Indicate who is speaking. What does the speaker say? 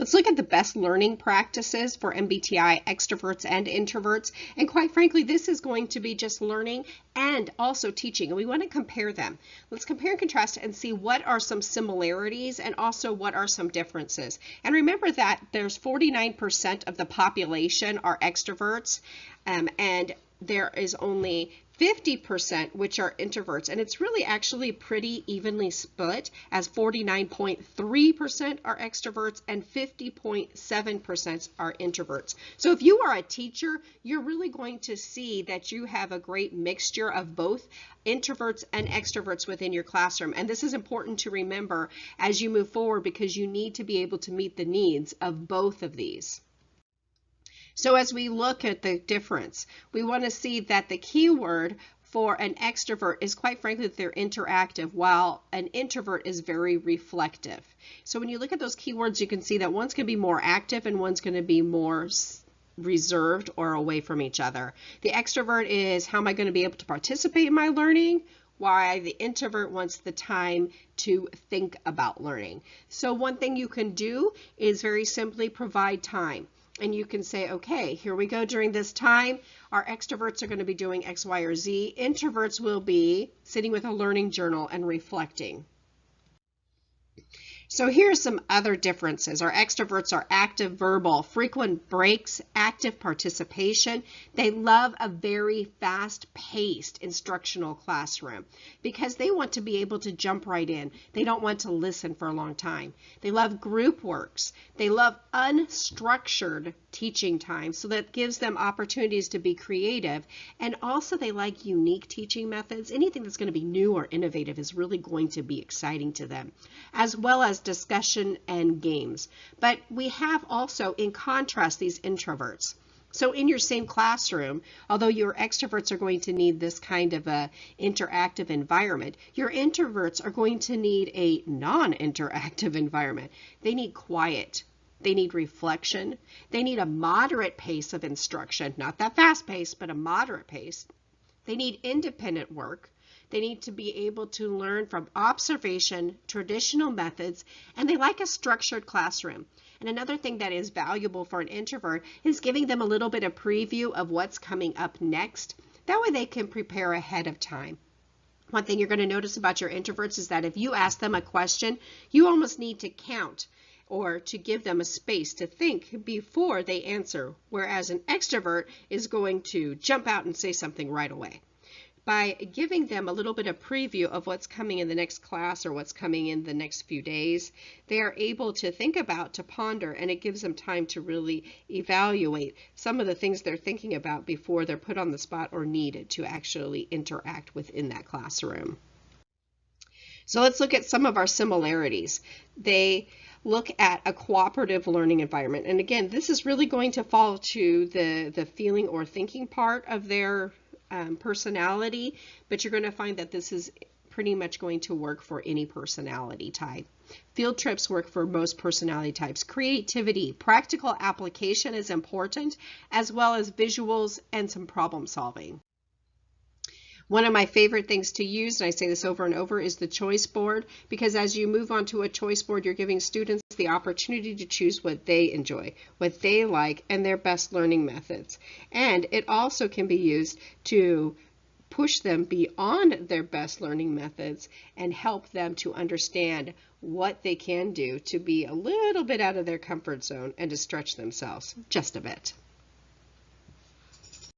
Speaker 1: Let's look at the best learning practices for MBTI extroverts and introverts. And quite frankly, this is going to be just learning and also teaching. And we want to compare them. Let's compare and contrast and see what are some similarities and also what are some differences. And remember that there's 49% of the population are extroverts, and there is only 50% which are introverts, and it's really actually pretty evenly split, as 49.3% are extroverts and 50.7% are introverts. So if you are a teacher, you're really going to see that you have a great mixture of both introverts and extroverts within your classroom. And this is important to remember as you move forward, because you need to be able to meet the needs of both of these. So as we look at the difference, we want to see that the keyword for an extrovert is, quite frankly, that they're interactive, while an introvert is very reflective. So when you look at those keywords, you can see that one's going to be more active and one's going to be more reserved or away from each other. The extrovert is, how am I going to be able to participate in my learning? While the introvert wants the time to think about learning. So one thing you can do is very simply provide time. And you can say, okay, here we go. During this time, our extroverts are going to be doing X, Y, or Z. Introverts will be sitting with a learning journal and reflecting. So here are some other differences. Our extroverts are active, verbal, frequent breaks, active participation. They love a very fast-paced instructional classroom because they want to be able to jump right in. They don't want to listen for a long time. They love group works. They love unstructured teaching time, so that gives them opportunities to be creative. And also they like unique teaching methods. Anything that's going to be new or innovative is really going to be exciting to them, as well as discussion and games. But we have also, in contrast, these introverts. So in your same classroom, although your extroverts are going to need this kind of a interactive environment, your introverts are going to need a non-interactive environment. They need quiet. They need reflection. They need a moderate pace of instruction, not that fast pace, but a moderate pace. They need independent work. They need to be able to learn from observation, traditional methods, and they like a structured classroom. And another thing that is valuable for an introvert is giving them a little bit of preview of what's coming up next. That way they can prepare ahead of time. One thing you're going to notice about your introverts is that if you ask them a question, you almost need to count or to give them a space to think before they answer, whereas an extrovert is going to jump out and say something right away. By giving them a little bit of preview of what's coming in the next class or what's coming in the next few days, they are able to think about, to ponder, and it gives them time to really evaluate some of the things they're thinking about before they're put on the spot or needed to actually interact within that classroom. So let's look at some of our similarities. They look at a cooperative learning environment. And again, this is really going to fall to the feeling or thinking part of their personality, but you're going to find that this is pretty much going to work for any personality type. Field trips work for most personality types. Creativity, practical application is important, as well as visuals and some problem solving. One of my favorite things to use, and I say this over and over, is the choice board, because as you move on to a choice board, you're giving students the opportunity to choose what they enjoy, what they like, and their best learning methods. And it also can be used to push them beyond their best learning methods and help them to understand what they can do to be a little bit out of their comfort zone and to stretch themselves just a bit.